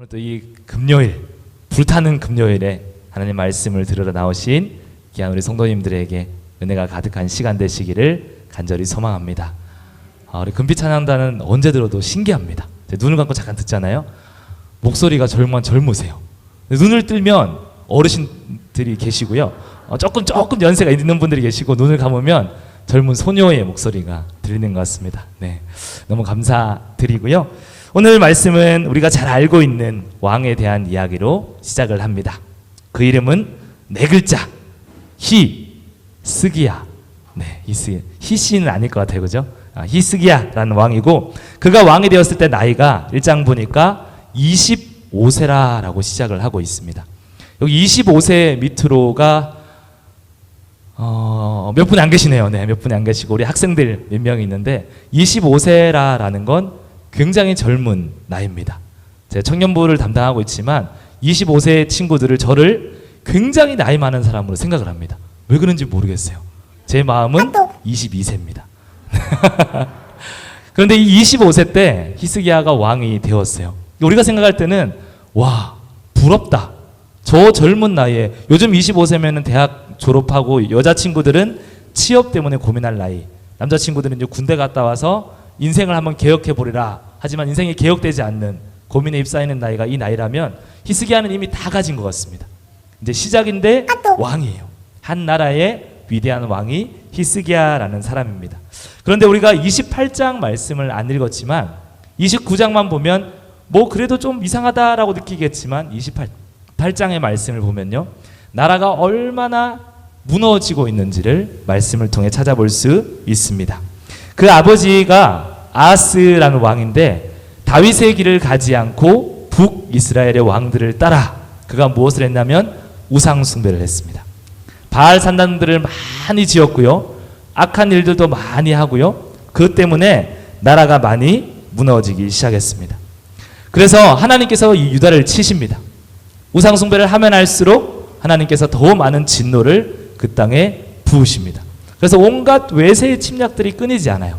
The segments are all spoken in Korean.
오늘 또 이 금요일, 불타는 금요일에 하나님 말씀을 들으러 나오신 귀한 우리 성도님들에게 은혜가 가득한 시간 되시기를 간절히 소망합니다. 우리 금빛 찬양단은 언제 들어도 신기합니다. 눈을 감고 잠깐 듣잖아요. 목소리가 젊으세요. 눈을 뜨면 어르신들이 계시고요. 조금 연세가 있는 분들이 계시고, 눈을 감으면 젊은 소녀의 목소리가 들리는 것 같습니다. 네, 너무 감사드리고요. 오늘 말씀은 우리가 잘 알고 있는 왕에 대한 이야기로 시작을 합니다. 그 이름은 네 글자, 히스기야. 네, 히씨는 아닐 것 같아요, 그죠? 히스기야라는 왕이고, 그가 왕이 되었을 때 나이가 1장 보니까 25세라고 시작을 하고 있습니다. 여기 25세 밑으로가 몇 분이 안 계시네요. 네, 몇 분이 안 계시고 우리 학생들 몇 명이 있는데 25세라는 건 굉장히 젊은 나이입니다. 제가 청년부를 담당하고 있지만 25세 친구들을 저를 굉장히 나이 많은 사람으로 생각을 합니다. 왜 그런지 모르겠어요. 제 마음은 22세입니다. 그런데 이 25세 때 히스기야가 왕이 되었어요. 우리가 생각할 때는 와, 부럽다. 저 젊은 나이에, 요즘 25세면은 대학 졸업하고 여자친구들은 취업 때문에 고민할 나이, 남자친구들은 이제 군대 갔다 와서 인생을 한번 개혁해 보리라. 하지만 인생이 개혁되지 않는 고민에 휩싸이는 나이가 이 나이라면 히스기야는 이미 다 가진 것 같습니다. 이제 시작인데 왕이에요. 한 나라의 위대한 왕이 히스기야라는 사람입니다. 그런데 우리가 28장 말씀을 안 읽었지만 29장만 보면 뭐 그래도 좀 이상하다라고 느끼겠지만 28장의 말씀을 보면요, 나라가 얼마나 무너지고 있는지를 말씀을 통해 찾아볼 수 있습니다. 그 아버지가 아하스라는 왕인데 다윗의 길을 가지 않고 북이스라엘의 왕들을 따라 그가 무엇을 했냐면 우상 숭배를 했습니다. 바알 산당들을 많이 지었고요, 악한 일들도 많이 하고요. 그 때문에 나라가 많이 무너지기 시작했습니다. 그래서 하나님께서 이 유다를 치십니다. 우상 숭배를 하면 할수록 하나님께서 더 많은 진노를 그 땅에 부으십니다. 그래서 온갖 외세의 침략들이 끊이지 않아요.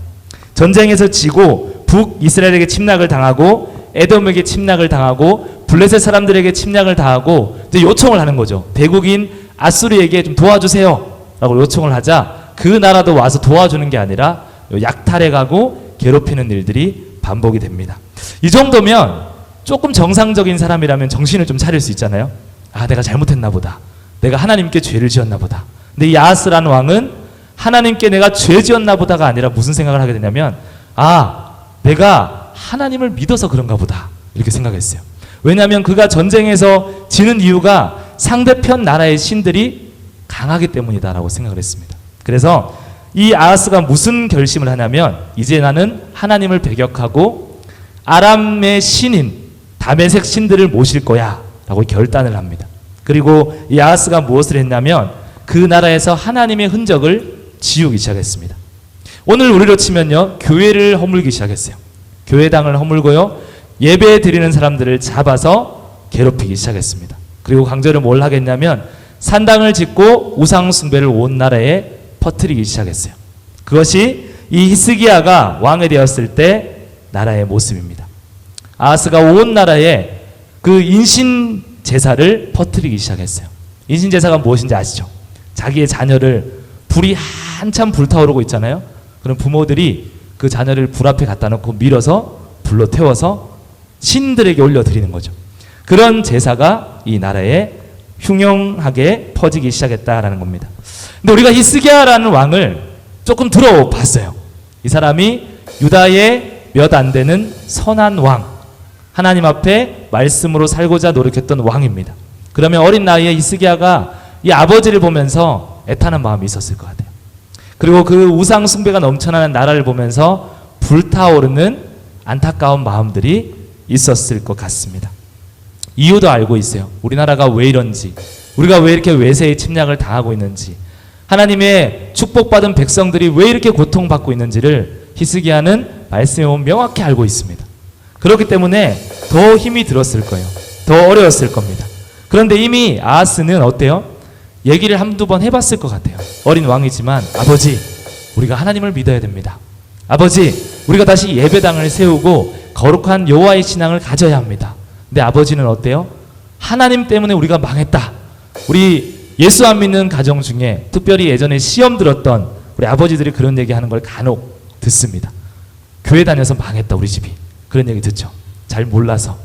전쟁에서 지고 북이스라엘에게 침략을 당하고 에돔에게 침략을 당하고 블레셋 사람들에게 침략을 당하고 이제 요청을 하는 거죠. 대국인 아수르에게 좀 도와주세요 라고 요청을 하자 그 나라도 와서 도와주는 게 아니라 약탈해가고 괴롭히는 일들이 반복이 됩니다. 이 정도면 조금 정상적인 사람이라면 정신을 좀 차릴 수 있잖아요. 내가 잘못했나 보다. 내가 하나님께 죄를 지었나 보다. 근데 이 아하스라는 왕은 하나님께 내가 죄 지었나 보다가 아니라 무슨 생각을 하게 되냐면 내가 하나님을 믿어서 그런가 보다 이렇게 생각했어요. 왜냐하면 그가 전쟁에서 지는 이유가 상대편 나라의 신들이 강하기 때문이다라고 생각을 했습니다. 그래서 이 아하스가 무슨 결심을 하냐면 이제 나는 하나님을 배격하고 아람의 신인 다메섹 신들을 모실 거야 라고 결단을 합니다. 그리고 이 아하스가 무엇을 했냐면 그 나라에서 하나님의 흔적을 지우기 시작했습니다. 오늘 우리로 치면요, 교회를 허물기 시작했어요. 교회당을 허물고요, 예배 드리는 사람들을 잡아서 괴롭히기 시작했습니다. 그리고 강제로 뭘 하겠냐면 산당을 짓고 우상 숭배를 온 나라에 퍼뜨리기 시작했어요. 그것이 이 히스기야가 왕이 되었을 때 나라의 모습입니다. 아하스가 온 나라에 그 인신 제사를 퍼뜨리기 시작했어요. 인신 제사가 무엇인지 아시죠? 자기의 자녀를, 불이 한참 불타오르고 있잖아요. 그럼 부모들이 그 자녀를 불 앞에 갖다 놓고 밀어서 불로 태워서 신들에게 올려드리는 거죠. 그런 제사가 이 나라에 흉흉하게 퍼지기 시작했다라는 겁니다. 근데 우리가 히스기야라는 왕을 조금 들어봤어요. 이 사람이 유다의 몇 안 되는 선한 왕, 하나님 앞에 말씀으로 살고자 노력했던 왕입니다. 그러면 어린 나이에 히스기야가 이 아버지를 보면서 애타는 마음이 있었을 것 같아요. 그리고 그 우상 숭배가 넘쳐나는 나라를 보면서 불타오르는 안타까운 마음들이 있었을 것 같습니다. 이유도 알고 있어요. 우리나라가 왜 이런지, 우리가 왜 이렇게 외세의 침략을 당하고 있는지, 하나님의 축복받은 백성들이 왜 이렇게 고통받고 있는지를 히스기야는 말씀에 보면 명확히 알고 있습니다. 그렇기 때문에 더 힘이 들었을 거예요. 더 어려웠을 겁니다. 그런데 이미 아하스는 어때요? 얘기를 한두 번 해봤을 것 같아요. 어린 왕이지만 아버지, 우리가 하나님을 믿어야 됩니다. 아버지, 우리가 다시 예배당을 세우고 거룩한 여호와의 신앙을 가져야 합니다. 근데 아버지는 어때요? 하나님 때문에 우리가 망했다. 우리 예수 안 믿는 가정 중에 특별히 예전에 시험 들었던 우리 아버지들이 그런 얘기하는 걸 간혹 듣습니다. 교회 다녀서 망했다 우리 집이. 그런 얘기 듣죠. 잘 몰라서.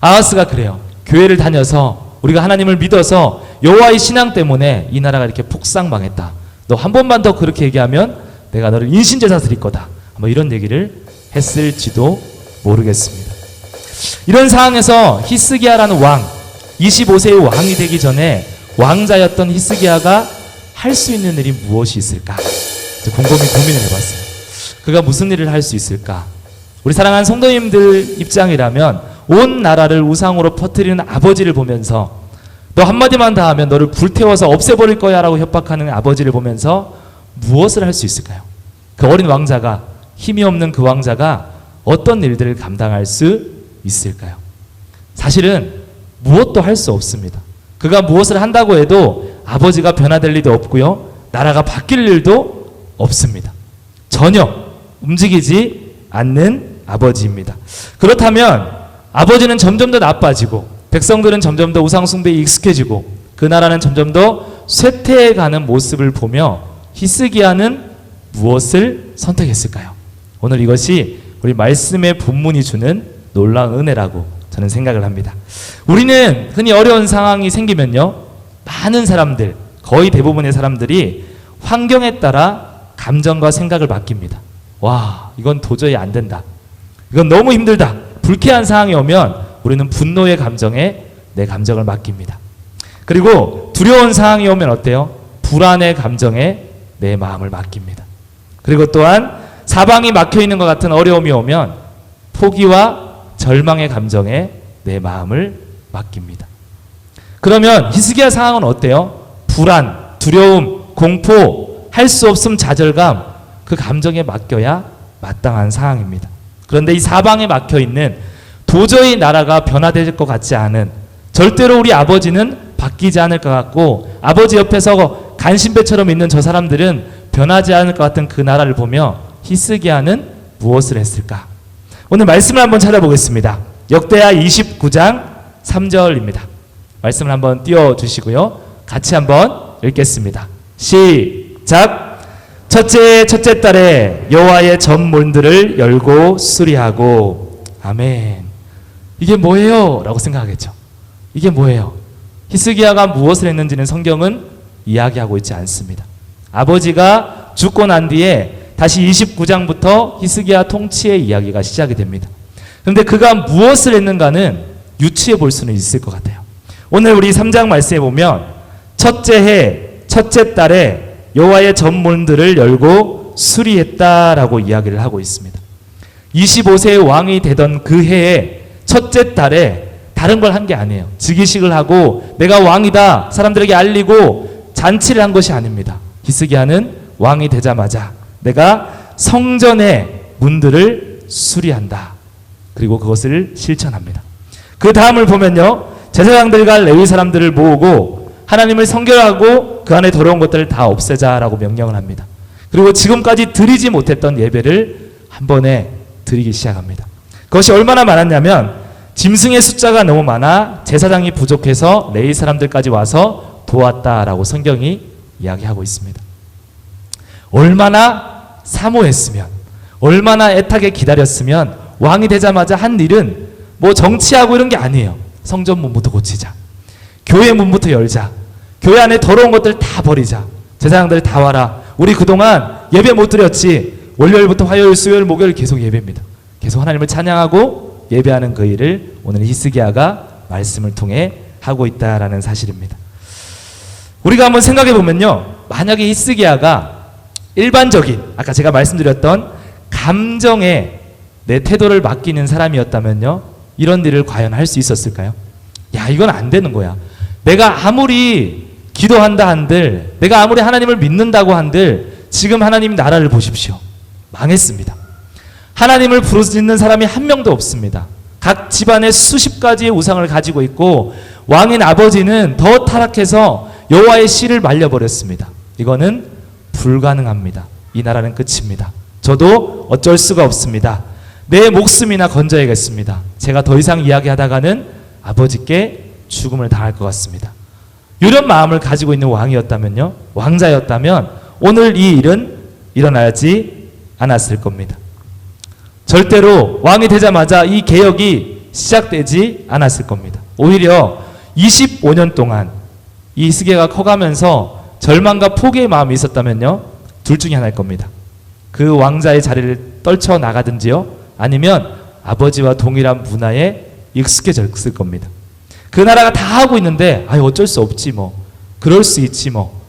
아하스가 그래요. 교회를 다녀서 우리가 하나님을 믿어서 여호와의 신앙 때문에 이 나라가 이렇게 폭삭 망했다. 너 한 번만 더 그렇게 얘기하면 내가 너를 인신제사 드릴 거다. 뭐 이런 얘기를 했을지도 모르겠습니다. 이런 상황에서 히스기야라는 왕, 25세의 왕이 되기 전에 왕자였던 히스기야가 할 수 있는 일이 무엇이 있을까? 곰곰이 고민을 해봤어요. 그가 무슨 일을 할 수 있을까? 우리 사랑하는 성도님들 입장이라면 온 나라를 우상으로 퍼뜨리는 아버지를 보면서 너 한마디만 다 하면 너를 불태워서 없애버릴 거야 라고 협박하는 아버지를 보면서 무엇을 할 수 있을까요? 그 어린 왕자가, 힘이 없는 그 왕자가 어떤 일들을 감당할 수 있을까요? 사실은 무엇도 할 수 없습니다. 그가 무엇을 한다고 해도 아버지가 변화될 일도 없고요, 나라가 바뀔 일도 없습니다. 전혀 움직이지 않는 아버지입니다. 그렇다면 아버지는 점점 더 나빠지고 백성들은 점점 더 우상숭배에 익숙해지고 그 나라는 점점 더 쇠퇴해가는 모습을 보며 히스기야는 무엇을 선택했을까요? 오늘 이것이 우리 말씀의 본문이 주는 놀라운 은혜라고 저는 생각을 합니다. 우리는 흔히 어려운 상황이 생기면요, 많은 사람들, 거의 대부분의 사람들이 환경에 따라 감정과 생각을 맡깁니다. 와, 이건 도저히 안 된다. 이건 너무 힘들다. 불쾌한 상황이 오면 우리는 분노의 감정에 내 감정을 맡깁니다. 그리고 두려운 상황이 오면 어때요? 불안의 감정에 내 마음을 맡깁니다. 그리고 또한 사방이 막혀있는 것 같은 어려움이 오면 포기와 절망의 감정에 내 마음을 맡깁니다. 그러면 히스기야 상황은 어때요? 불안, 두려움, 공포, 할 수 없음, 좌절감, 그 감정에 맡겨야 마땅한 상황입니다. 그런데 이 사방에 막혀있는 도저히 나라가 변화될 것 같지 않은, 절대로 우리 아버지는 바뀌지 않을 것 같고 아버지 옆에서 간신배처럼 있는 저 사람들은 변하지 않을 것 같은 그 나라를 보며 히스기야는 무엇을 했을까? 오늘 말씀을 한번 찾아보겠습니다. 역대하 29장 3절입니다. 말씀을 한번 띄워주시고요, 같이 한번 읽겠습니다. 시작. 첫째 달에 여호와의 전문들을 열고 수리하고. 아멘. 이게 뭐예요? 라고 생각하겠죠. 이게 뭐예요? 히스기야가 무엇을 했는지는 성경은 이야기하고 있지 않습니다. 아버지가 죽고 난 뒤에 다시 29장부터 히스기야 통치의 이야기가 시작이 됩니다. 그런데 그가 무엇을 했는가는 유추해 볼 수는 있을 것 같아요. 오늘 우리 3장 말씀에 보면 첫째 해, 첫째 달에 여호와의 전문들을 열고 수리했다라고 이야기를 하고 있습니다. 25세의 왕이 되던 그 해에 첫째 달에 다른 걸 한 게 아니에요. 즉위식을 하고 내가 왕이다 사람들에게 알리고 잔치를 한 것이 아닙니다. 히스기야는 왕이 되자마자 내가 성전의 문들을 수리한다. 그리고 그것을 실천합니다. 그 다음을 보면요, 제사장들과 레위 사람들을 모으고 하나님을 성결하고 그 안에 더러운 것들을 다 없애자라고 명령을 합니다. 그리고 지금까지 드리지 못했던 예배를 한 번에 드리기 시작합니다. 그것이 얼마나 많았냐면 짐승의 숫자가 너무 많아 제사장이 부족해서 레위 사람들까지 와서 도왔다라고 성경이 이야기하고 있습니다. 얼마나 사모했으면, 얼마나 애타게 기다렸으면 왕이 되자마자 한 일은 뭐 정치하고 이런 게 아니에요. 성전 문부터 고치자, 교회 문부터 열자, 교회 안에 더러운 것들 다 버리자, 제사장들 다 와라. 우리 그동안 예배 못 드렸지. 월요일부터 화요일, 수요일, 목요일 계속 예배입니다. 계속 하나님을 찬양하고 예배하는 그 일을 오늘 히스기야가 말씀을 통해 하고 있다라는 사실입니다. 우리가 한번 생각해 보면요, 만약에 히스기야가 일반적인 아까 제가 말씀드렸던 감정에 내 태도를 맡기는 사람이었다면요, 이런 일을 과연 할 수 있었을까요? 야, 이건 안 되는 거야. 내가 아무리 기도한다 한들, 내가 아무리 하나님을 믿는다고 한들 지금 하나님 나라를 보십시오. 망했습니다. 하나님을 부르짖는 사람이 한 명도 없습니다. 각 집안에 수십 가지의 우상을 가지고 있고 왕인 아버지는 더 타락해서 여호와의 씨를 말려버렸습니다. 이거는 불가능합니다. 이 나라는 끝입니다. 저도 어쩔 수가 없습니다. 내 목숨이나 건져야겠습니다. 제가 더 이상 이야기하다가는 아버지께 죽음을 당할 것 같습니다. 이런 마음을 가지고 있는 왕이었다면요, 왕자였다면 오늘 이 일은 일어나지 않았을 겁니다. 절대로 왕이 되자마자 이 개혁이 시작되지 않았을 겁니다. 오히려 25년 동안 이 히스기야가 커가면서 절망과 포기의 마음이 있었다면요, 둘 중에 하나일 겁니다. 그 왕자의 자리를 떨쳐나가든지요, 아니면 아버지와 동일한 문화에 익숙해졌을 겁니다. 그 나라가 다 하고 있는데 어쩔 수 없지 뭐, 그럴 수 있지 뭐,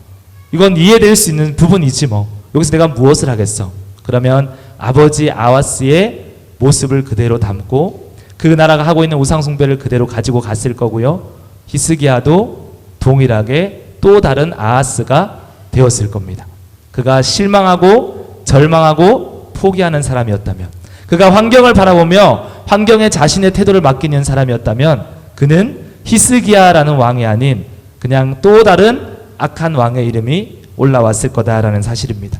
이건 이해될 수 있는 부분이지 뭐, 여기서 내가 무엇을 하겠어. 그러면 아버지 아하스의 모습을 그대로 담고 그 나라가 하고 있는 우상 숭배를 그대로 가지고 갔을 거고요, 히스기야도 동일하게 또 다른 아하스가 되었을 겁니다. 그가 실망하고 절망하고 포기하는 사람이었다면, 그가 환경을 바라보며 환경에 자신의 태도를 맡기는 사람이었다면, 그는 히스기야라는 왕이 아닌 그냥 또 다른 악한 왕의 이름이 올라왔을 거다라는 사실입니다.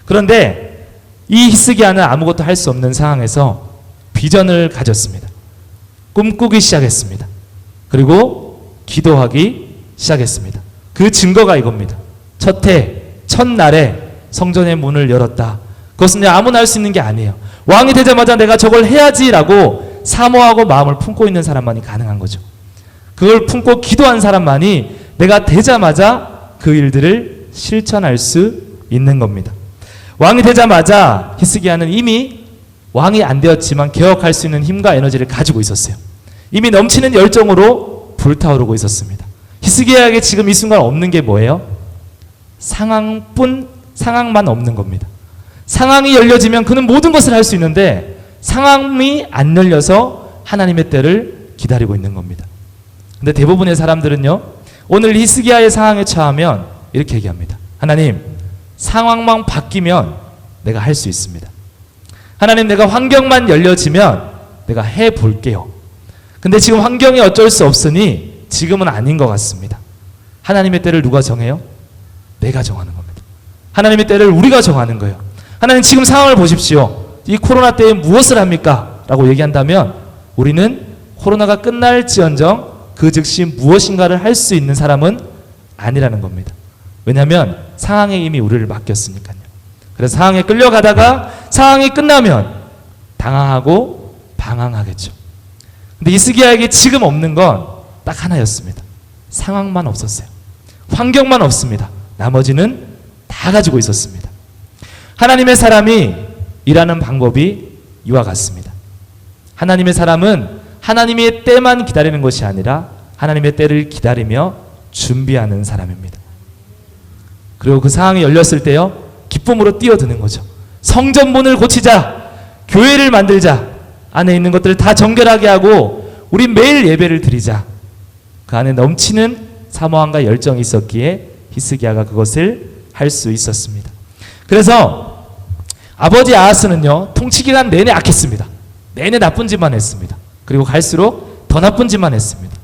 그런데 이 히스기야는 아무것도 할 수 없는 상황에서 비전을 가졌습니다. 꿈꾸기 시작했습니다. 그리고 기도하기 시작했습니다. 그 증거가 이겁니다. 첫날에 성전의 문을 열었다. 그것은 아무나 할 수 있는 게 아니에요. 왕이 되자마자 내가 저걸 해야지라고 사모하고 마음을 품고 있는 사람만이 가능한 거죠. 그걸 품고 기도한 사람만이 내가 되자마자 그 일들을 실천할 수 있는 겁니다. 왕이 되자마자 히스기야는 이미 왕이 안 되었지만 개혁할 수 있는 힘과 에너지를 가지고 있었어요. 이미 넘치는 열정으로 불타오르고 있었습니다. 히스기야에게 지금 이 순간 없는 게 뭐예요? 상황만 없는 겁니다. 상황이 열려지면 그는 모든 것을 할 수 있는데 상황이 안 열려서 하나님의 때를 기다리고 있는 겁니다. 근데 대부분의 사람들은요, 오늘 히스기야의 상황에 처하면 이렇게 얘기합니다. 하나님, 상황만 바뀌면 내가 할 수 있습니다. 하나님, 내가 환경만 열려지면 내가 해볼게요. 근데 지금 환경이 어쩔 수 없으니 지금은 아닌 것 같습니다. 하나님의 때를 누가 정해요? 내가 정하는 겁니다. 하나님의 때를 우리가 정하는 거예요. 하나님, 지금 상황을 보십시오. 이 코로나 때에 무엇을 합니까? 라고 얘기한다면 우리는 코로나가 끝날지언정 그 즉시 무엇인가를 할 수 있는 사람은 아니라는 겁니다. 왜냐하면 상황에 이미 우리를 맡겼으니까요. 그래서 상황에 끌려가다가 상황이 끝나면 당황하고 방황하겠죠. 근데 히스기야에게 지금 없는 건 딱 하나였습니다. 상황만 없었어요. 환경만 없습니다. 나머지는 다 가지고 있었습니다. 하나님의 사람이 일하는 방법이 이와 같습니다. 하나님의 사람은 하나님의 때만 기다리는 것이 아니라 하나님의 때를 기다리며 준비하는 사람입니다. 그리고 그 상황이 열렸을 때요, 기쁨으로 뛰어드는 거죠. 성전문을 고치자, 교회를 만들자, 안에 있는 것들을 다 정결하게 하고 우리 매일 예배를 드리자. 그 안에 넘치는 사모함과 열정이 있었기에 히스기야가 그것을 할 수 있었습니다. 그래서 아버지 아하스는요, 통치 기간 내내 악했습니다. 내내 나쁜 짓만 했습니다. 그리고 갈수록 더 나쁜 짓만 했습니다.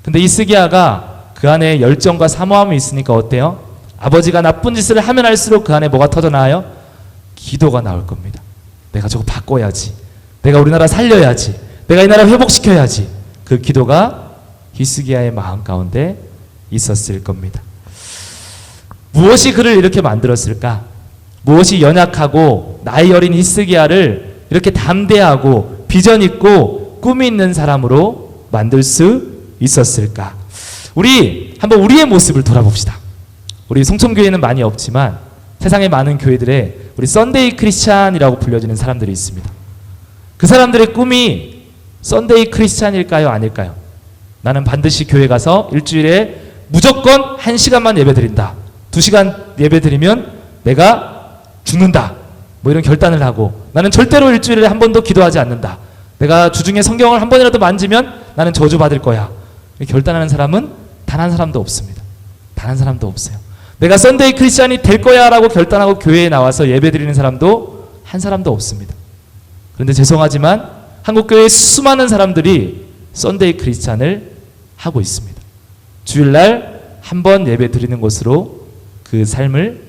근데 히스기야가 그 안에 열정과 사모함이 있으니까 어때요? 아버지가 나쁜 짓을 하면 할수록 그 안에 뭐가 터져나와요? 기도가 나올 겁니다. 내가 저거 바꿔야지. 내가 우리나라 살려야지. 내가 이 나라 회복시켜야지. 그 기도가 히스기야의 마음 가운데 있었을 겁니다. 무엇이 그를 이렇게 만들었을까? 무엇이 연약하고 나이 어린 히스기야를 이렇게 담대하고 비전 있고 꿈이 있는 사람으로 만들 수 있었을까? 우리 한번 우리의 모습을 돌아봅시다. 우리 송천교회는 많이 없지만 세상의 많은 교회들에 우리 썬데이 크리스찬이라고 불려지는 사람들이 있습니다. 그 사람들의 꿈이 썬데이 크리스찬일까요? 아닐까요? 나는 반드시 교회 가서 일주일에 무조건 1시간만 예배 드린다. 2시간 예배 드리면 내가 죽는다. 뭐 이런 결단을 하고, 나는 절대로 일주일에 한 번도 기도하지 않는다. 내가 주중에 성경을 한 번이라도 만지면 나는 저주받을 거야. 이렇게 결단하는 사람은 단 한 사람도 없습니다. 단 한 사람도 없어요. 내가 썬데이 크리스찬이 될 거야 라고 결단하고 교회에 나와서 예배 드리는 사람도 한 사람도 없습니다. 그런데 죄송하지만 한국교회의 수많은 사람들이 썬데이 크리스찬을 하고 있습니다. 주일날 한 번 예배 드리는 것으로 그 삶을,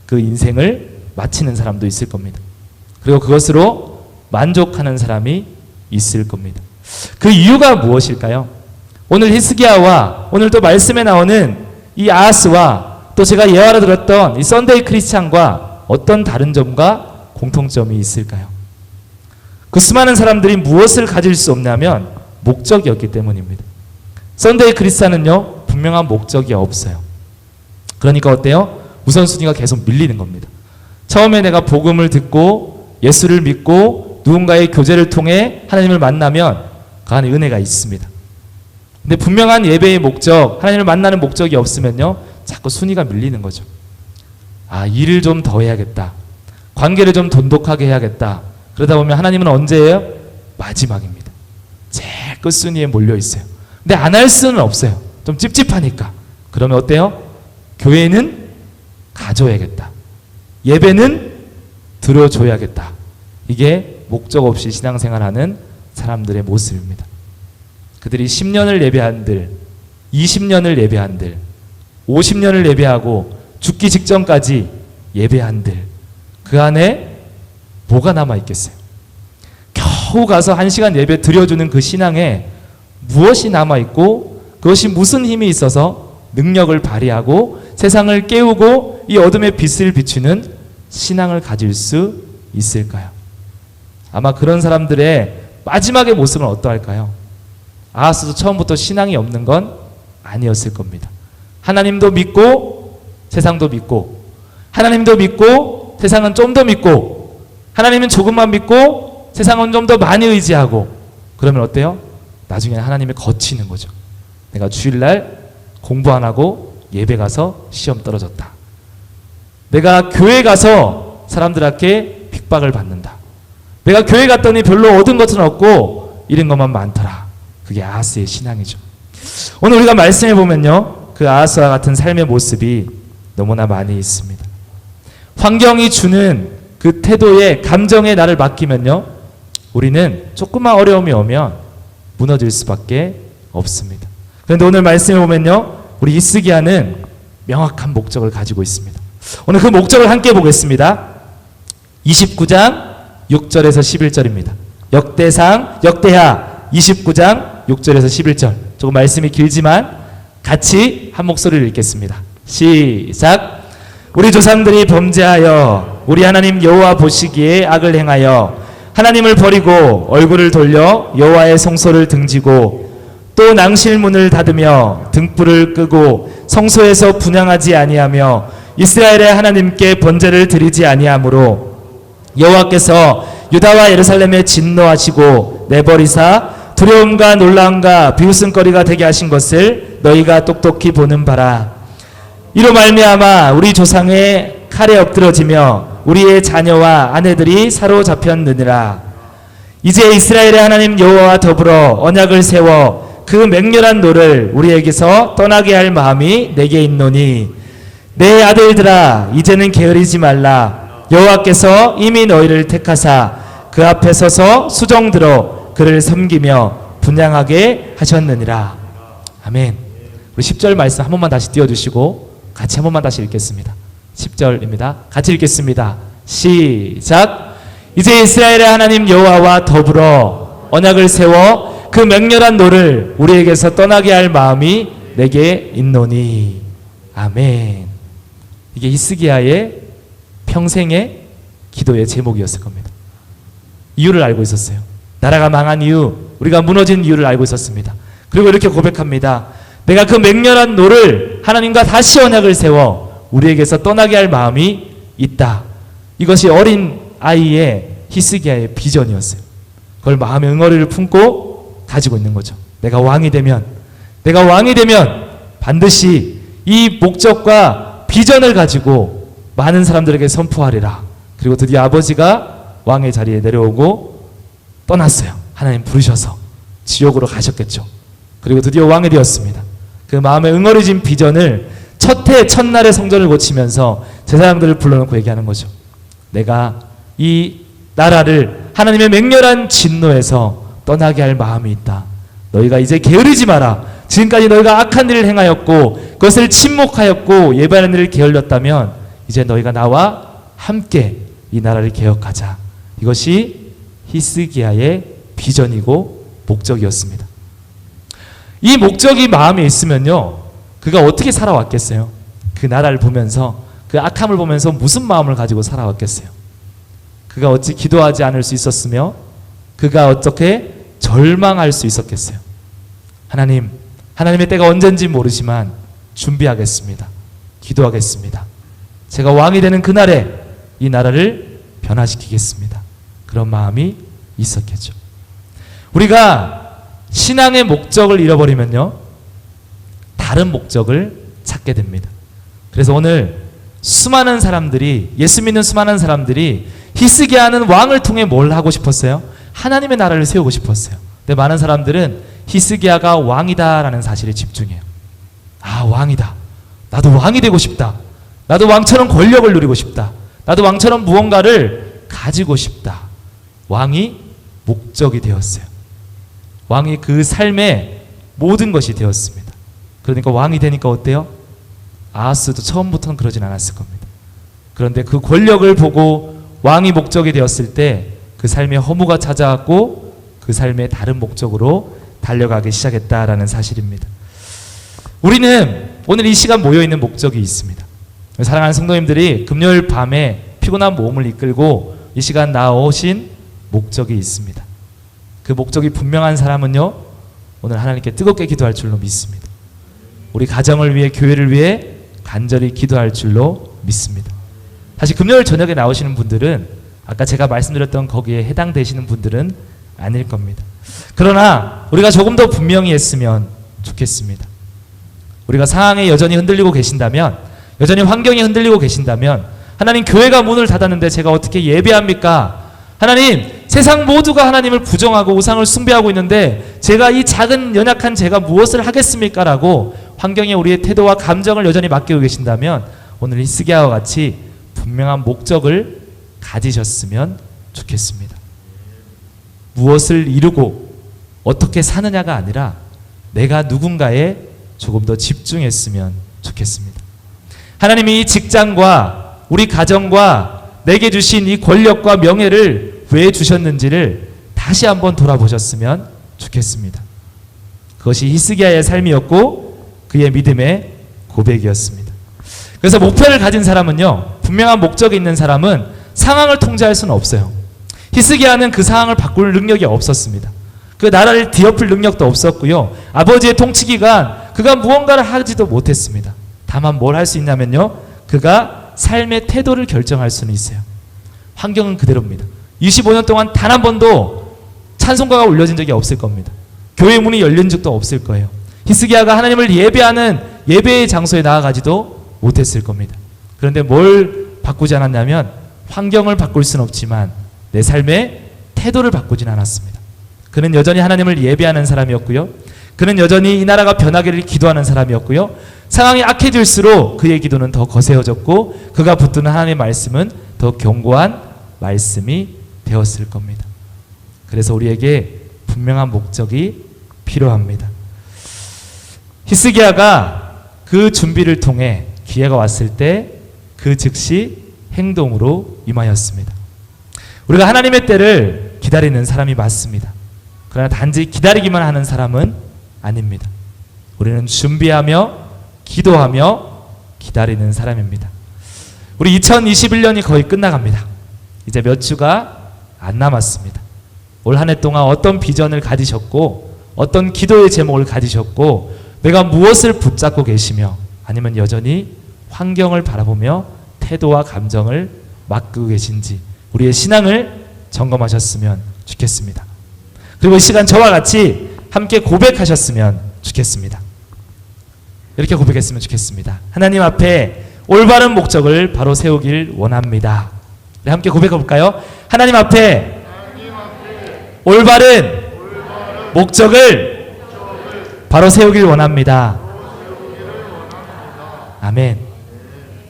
그 인생을 마치는 사람도 있을 겁니다. 그리고 그것으로 만족하는 사람이 있을 겁니다. 그 이유가 무엇일까요? 오늘 히스기야와 오늘 또 말씀에 나오는 이 아하스와 또 제가 예화로 들었던 이 썬데이 크리스찬과 어떤 다른 점과 공통점이 있을까요? 그 수많은 사람들이 무엇을 가질 수 없냐면 목적이었기 때문입니다. 썬데이 크리스찬은요, 분명한 목적이 없어요. 그러니까 어때요? 우선순위가 계속 밀리는 겁니다. 처음에 내가 복음을 듣고 예수를 믿고 누군가의 교제를 통해 하나님을 만나면 그 안에 은혜가 있습니다. 근데 분명한 예배의 목적, 하나님을 만나는 목적이 없으면요, 자꾸 순위가 밀리는 거죠. 아, 일을 좀 더 해야겠다. 관계를 좀 돈독하게 해야겠다. 그러다 보면 하나님은 언제예요? 마지막입니다. 제일 끝순위에 몰려 있어요. 근데 안 할 수는 없어요. 좀 찝찝하니까. 그러면 어때요? 교회는 가져야겠다. 예배는 들어줘야겠다. 이게 목적 없이 신앙생활하는 사람들의 모습입니다. 그들이 10년을 예배한들, 20년을 예배한들, 50년을 예배하고 죽기 직전까지 예배한들, 그 안에 뭐가 남아있겠어요? 겨우 가서 1시간 예배 드려주는 그 신앙에 무엇이 남아있고 그것이 무슨 힘이 있어서 능력을 발휘하고 세상을 깨우고 이 어둠의 빛을 비추는 신앙을 가질 수 있을까요? 아마 그런 사람들의 마지막의 모습은 어떠할까요? 아하스도 처음부터 신앙이 없는 건 아니었을 겁니다. 하나님도 믿고 세상도 믿고, 하나님도 믿고 세상은 좀 더 믿고, 하나님은 조금만 믿고 세상은 좀 더 많이 의지하고, 그러면 어때요? 나중에 하나님을 거치는 거죠. 내가 주일날 공부 안 하고 예배 가서 시험 떨어졌다. 내가 교회 가서 사람들한테 핍박을 받는다. 내가 교회 갔더니 별로 얻은 것은 없고 잃은 것만 많더라. 그게 아하스의 신앙이죠. 오늘 우리가 말씀해 보면요, 그 아하스와 같은 삶의 모습이 너무나 많이 있습니다. 환경이 주는 그 태도에, 감정에 나를 맡기면요, 우리는 조금만 어려움이 오면 무너질 수밖에 없습니다. 그런데 오늘 말씀해 보면요, 우리 히스기야는 명확한 목적을 가지고 있습니다. 오늘 그 목적을 함께 보겠습니다. 29장 6절에서 11절입니다. 역대하 29장 6절에서 11절. 조금 말씀이 길지만 같이 한 목소리를 읽겠습니다. 시작. 우리 조상들이 범죄하여 우리 하나님 여호와 보시기에 악을 행하여 하나님을 버리고 얼굴을 돌려 여호와의 성소를 등지고 또 낭실문을 닫으며 등불을 끄고 성소에서 분향하지 아니하며 이스라엘의 하나님께 번제를 드리지 아니하므로 여호와께서 유다와 예루살렘에 진노하시고 내버리사 두려움과 놀라움과 비웃음거리가 되게 하신 것을 너희가 똑똑히 보는 바라. 이로 말미암아 우리 조상의 칼에 엎드러지며 우리의 자녀와 아내들이 사로잡혔느니라. 이제 이스라엘의 하나님 여호와와 더불어 언약을 세워 그 맹렬한 노를 우리에게서 떠나게 할 마음이 내게 있노니 내 아들들아 이제는 게으르지 말라. 여호와께서 이미 너희를 택하사 그 앞에 서서 수종들어 그를 섬기며 분향하게 하셨느니라. 아멘. 우리 10절 말씀 한 번만 다시 띄워주시고 같이 한 번만 다시 읽겠습니다. 10절입니다. 같이 읽겠습니다. 시작. 이제 이스라엘의 하나님 여호와와 더불어 언약을 세워 그 맹렬한 노를 우리에게서 떠나게 할 마음이 내게 있노니. 아멘. 이게 히스기야의 평생의 기도의 제목이었을 겁니다. 이유를 알고 있었어요. 나라가 망한 이유, 우리가 무너진 이유를 알고 있었습니다. 그리고 이렇게 고백합니다. 내가 그 맹렬한 노를 하나님과 다시 언약을 세워 우리에게서 떠나게 할 마음이 있다. 이것이 어린 아이의 히스기야의 비전이었어요. 그걸 마음의 응어리를 품고 가지고 있는 거죠. 내가 왕이 되면 반드시 이 목적과 비전을 가지고 많은 사람들에게 선포하리라. 그리고 드디어 아버지가 왕의 자리에 내려오고 떠났어요. 하나님 부르셔서 지옥으로 가셨겠죠. 그리고 드디어 왕이 되었습니다. 그 마음에 응어리진 비전을 첫날에 성전을 고치면서 제사장들을 불러놓고 얘기하는 거죠. 내가 이 나라를 하나님의 맹렬한 진노에서 떠나게 할 마음이 있다. 너희가 이제 게으르지 마라. 지금까지 너희가 악한 일을 행하였고 그것을 침묵하였고 예배하는 일을 게을렸다면 이제 너희가 나와 함께 이 나라를 개혁하자. 이것이 히스기야의 비전이고 목적이었습니다. 이 목적이 마음에 있으면요, 그가 어떻게 살아왔겠어요? 그 나라를 보면서, 그 악함을 보면서 무슨 마음을 가지고 살아왔겠어요? 그가 어찌 기도하지 않을 수 있었으며 그가 어떻게 절망할 수 있었겠어요? 하나님의 때가 언젠지 모르지만 준비하겠습니다. 기도하겠습니다. 제가 왕이 되는 그날에 이 나라를 변화시키겠습니다. 그런 마음이 있었겠죠. 우리가 신앙의 목적을 잃어버리면요, 다른 목적을 찾게 됩니다. 그래서 오늘 수많은 사람들이, 예수 믿는 수많은 사람들이 히스기야는 왕을 통해 뭘 하고 싶었어요? 하나님의 나라를 세우고 싶었어요. 근데 많은 사람들은 히스기야가 왕이다라는 사실에 집중해요. 아, 왕이다. 나도 왕이 되고 싶다. 나도 왕처럼 권력을 누리고 싶다. 나도 왕처럼 무언가를 가지고 싶다. 왕이 목적이 되었어요. 왕이 그 삶의 모든 것이 되었습니다. 그러니까 왕이 되니까 어때요? 아하스도 처음부터는 그러진 않았을 겁니다. 그런데 그 권력을 보고 왕이 목적이 되었을 때 그 삶에 허무가 찾아왔고 그 삶의 다른 목적으로 달려가기 시작했다라는 사실입니다. 우리는 오늘 이 시간 모여있는 목적이 있습니다. 사랑하는 성도님들이 금요일 밤에 피곤한 몸을 이끌고 이 시간 나오신 목적이 있습니다. 그 목적이 분명한 사람은요, 오늘 하나님께 뜨겁게 기도할 줄로 믿습니다. 우리 가정을 위해, 교회를 위해 간절히 기도할 줄로 믿습니다. 사실 금요일 저녁에 나오시는 분들은 아까 제가 말씀드렸던 거기에 해당되시는 분들은 아닐 겁니다. 그러나 우리가 조금 더 분명히 했으면 좋겠습니다. 우리가 상황에 여전히 흔들리고 계신다면, 여전히 환경이 흔들리고 계신다면, 하나님, 교회가 문을 닫았는데 제가 어떻게 예배합니까? 하나님, 세상 모두가 하나님을 부정하고 우상을 숭배하고 있는데 제가 이 작은 연약한 제가 무엇을 하겠습니까? 라고 환경에 우리의 태도와 감정을 여전히 맡기고 계신다면 오늘 히스기야와 같이 분명한 목적을 가지셨으면 좋겠습니다. 무엇을 이루고 어떻게 사느냐가 아니라 내가 누군가에 조금 더 집중했으면 좋겠습니다. 하나님이 이 직장과 우리 가정과 내게 주신 이 권력과 명예를 왜 주셨는지를 다시 한번 돌아보셨으면 좋겠습니다. 그것이 히스기야의 삶이었고 그의 믿음의 고백이었습니다. 그래서 목표를 가진 사람은요, 분명한 목적이 있는 사람은 상황을 통제할 수는 없어요. 히스기야는 그 상황을 바꿀 능력이 없었습니다. 그 나라를 뒤엎을 능력도 없었고요. 아버지의 통치 기간 그가 무언가를 하지도 못했습니다. 다만 뭘 할 수 있냐면요, 그가 삶의 태도를 결정할 수는 있어요. 환경은 그대로입니다. 25년 동안 단 한 번도 찬송가가 올려진 적이 없을 겁니다. 교회 문이 열린 적도 없을 거예요. 히스기야가 하나님을 예배하는 예배의 장소에 나아가지도 못했을 겁니다. 그런데 뭘 바꾸지 않았냐면 환경을 바꿀 수는 없지만 내 삶의 태도를 바꾸진 않았습니다. 그는 여전히 하나님을 예배하는 사람이었고요. 그는 여전히 이 나라가 변하기를 기도하는 사람이었고요. 상황이 악해질수록 그의 기도는 더 거세어졌고 그가 붙드는 하나님의 말씀은 더 견고한 말씀이 되었을 겁니다. 그래서 우리에게 분명한 목적이 필요합니다. 히스기야가 그 준비를 통해 기회가 왔을 때 그 즉시 행동으로 임하였습니다. 우리가 하나님의 때를 기다리는 사람이 맞습니다. 그러나 단지 기다리기만 하는 사람은 아닙니다. 우리는 준비하며 기도하며 기다리는 사람입니다. 우리 2021년이 거의 끝나갑니다. 이제 몇 주가 안 남았습니다. 올 한 해 동안 어떤 비전을 가지셨고 어떤 기도의 제목을 가지셨고 내가 무엇을 붙잡고 계시며 아니면 여전히 환경을 바라보며 태도와 감정을 맡기고 계신지 우리의 신앙을 점검하셨으면 좋겠습니다. 그리고 이 시간 저와 같이 함께 고백하셨으면 좋겠습니다. 이렇게 고백했으면 좋겠습니다. 하나님 앞에 올바른 목적을 바로 세우길 원합니다. 네, 함께 고백해 볼까요? 하나님 앞에 올바른 목적을 바로 세우길 원합니다. 아멘.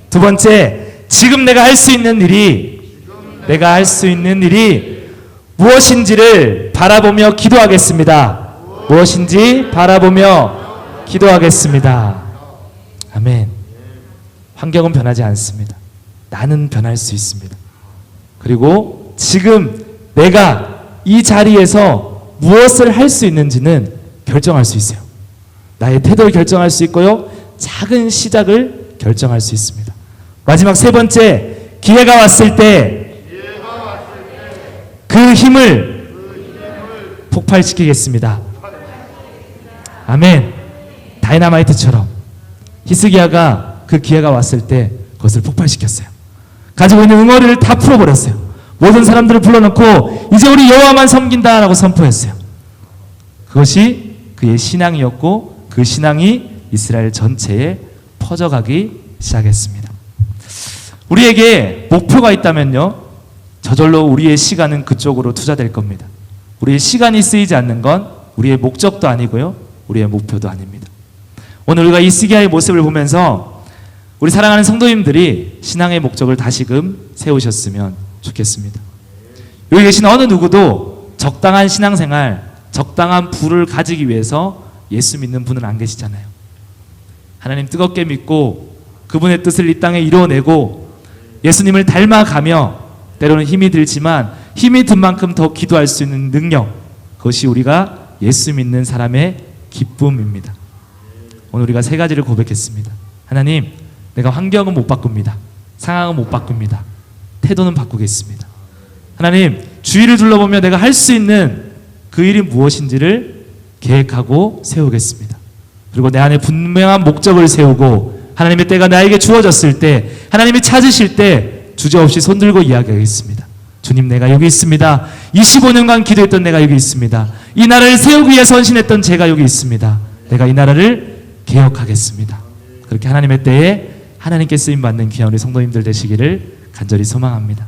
두 번째, 지금 내가 할 수 있는 일이 무엇인지를 바라보며 기도하겠습니다. 무엇인지 바라보며 기도하겠습니다. 아멘. 환경은 변하지 않습니다. 나는 변할 수 있습니다. 그리고 지금 내가 이 자리에서 무엇을 할 수 있는지는 결정할 수 있어요. 나의 태도를 결정할 수 있고요. 작은 시작을 결정할 수 있습니다. 마지막 세 번째, 기회가 왔을 때 그 힘을 폭발시키겠습니다. 아멘. 다이너마이트처럼 히스기야가 그 기회가 왔을 때 그것을 폭발시켰어요. 가지고 있는 응어리를 다 풀어버렸어요. 모든 사람들을 불러놓고 이제 우리 여호와만 섬긴다라고 선포했어요. 그것이 그의 신앙이었고 그 신앙이 이스라엘 전체에 퍼져가기 시작했습니다. 우리에게 목표가 있다면요, 저절로 우리의 시간은 그쪽으로 투자될 겁니다. 우리의 시간이 쓰이지 않는 건 우리의 목적도 아니고요, 우리의 목표도 아닙니다. 오늘 우리가 히스기야의 모습을 보면서 우리 사랑하는 성도님들이 신앙의 목적을 다시금 세우셨으면 좋겠습니다. 여기 계신 어느 누구도 적당한 신앙생활, 적당한 부를 가지기 위해서 예수 믿는 분은 안 계시잖아요. 하나님 뜨겁게 믿고 그분의 뜻을 이 땅에 이루어내고 예수님을 닮아가며 때로는 힘이 들지만 힘이 든 만큼 더 기도할 수 있는 능력, 그것이 우리가 예수 믿는 사람의 기쁨입니다. 오늘 우리가 세 가지를 고백했습니다. 하나님, 내가 환경은 못 바꿉니다. 상황은 못 바꿉니다. 태도는 바꾸겠습니다. 하나님, 주위를 둘러보며 내가 할 수 있는 그 일이 무엇인지를 계획하고 세우겠습니다. 그리고 내 안에 분명한 목적을 세우고 하나님의 때가 나에게 주어졌을 때, 하나님이 찾으실 때 주저없이 손들고 이야기하겠습니다. 주님, 내가 여기 있습니다. 25년간 기도했던 내가 여기 있습니다. 이 나라를 세우기 위해 헌신했던 제가 여기 있습니다. 내가 이 나라를 개혁하겠습니다. 그렇게 하나님의 때에 하나님께 쓰임받는 귀한 우리 성도님들 되시기를 간절히 소망합니다.